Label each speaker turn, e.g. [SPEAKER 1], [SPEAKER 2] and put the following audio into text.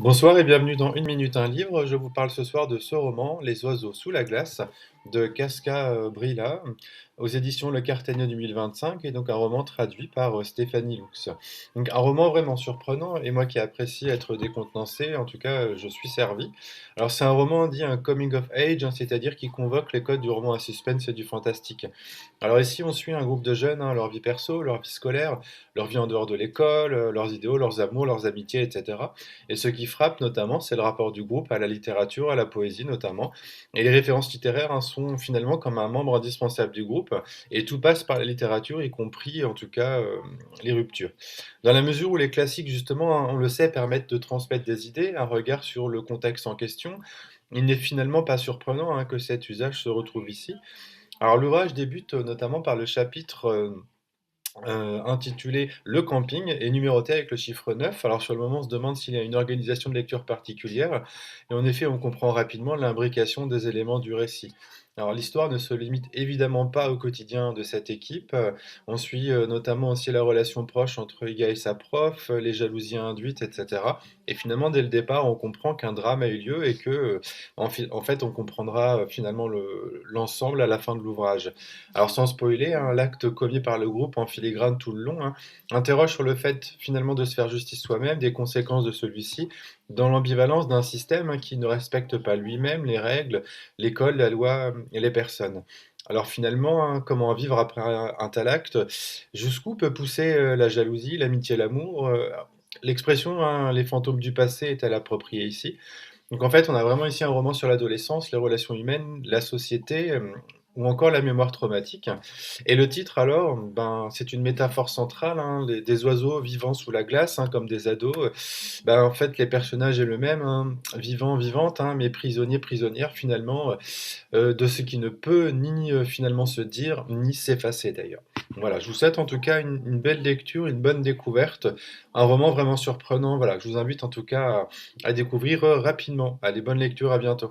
[SPEAKER 1] Bonsoir et bienvenue dans Une minute un livre. Je vous parle ce soir de ce roman, Les oiseaux sous la glace, de Casca Brilla, aux éditions Le Cartagena 2025, et donc un roman traduit par Stéphanie Lux. Donc un roman vraiment surprenant, et moi qui apprécie être décontenancé, en tout cas je suis servi. Alors c'est un roman dit un coming of age, c'est-à-dire qui convoque les codes du roman à suspense et du fantastique. Alors ici on suit un groupe de jeunes, leur vie perso, leur vie scolaire, leur vie en dehors de l'école, leurs idéaux, leurs amours, leurs amitiés, etc. Et ce qui frappe notamment, c'est le rapport du groupe à la littérature, à la poésie notamment. Et les références littéraires sont finalement comme un membre indispensable du groupe, et tout passe par la littérature, y compris en tout cas les ruptures. Dans la mesure où les classiques, justement, on le sait, permettent de transmettre des idées, un regard sur le contexte en question, il n'est finalement pas surprenant que cet usage se retrouve ici. Alors l'ouvrage débute notamment par le chapitre intitulé Le camping et numéroté avec le chiffre 9. Alors sur le moment, on se demande s'il y a une organisation de lecture particulière, et en effet, on comprend rapidement l'imbrication des éléments du récit. Alors l'histoire ne se limite évidemment pas au quotidien de cette équipe. On suit notamment aussi la relation proche entre Iga et sa prof, les jalousies induites, etc. Et finalement, dès le départ, on comprend qu'un drame a eu lieu et que, en fait, on comprendra finalement l'ensemble à la fin de l'ouvrage. Alors sans spoiler, l'acte commis par le groupe en filigrane tout le long interroge sur le fait finalement de se faire justice soi-même, des conséquences de celui-ci, dans l'ambivalence d'un système qui ne respecte pas lui-même les règles, l'école, la loi et les personnes. Alors finalement, comment vivre après un tel acte? Jusqu'où peut pousser la jalousie, l'amitié, l'amour? L'expression les fantômes du passé est-elle appropriée ici? Donc en fait, on a vraiment ici un roman sur l'adolescence, les relations humaines, la société, ou encore la mémoire traumatique. Et le titre alors, ben, c'est une métaphore centrale, des oiseaux vivant sous la glace, comme des ados. Ben, en fait, les personnages est le même, vivant, vivante, mais prisonnier, prisonnière finalement, de ce qui ne peut ni finalement se dire, ni s'effacer d'ailleurs. Voilà, je vous souhaite en tout cas une belle lecture, une bonne découverte, un roman vraiment surprenant. Voilà, je vous invite en tout cas à découvrir rapidement. Allez, bonne lecture, à bientôt.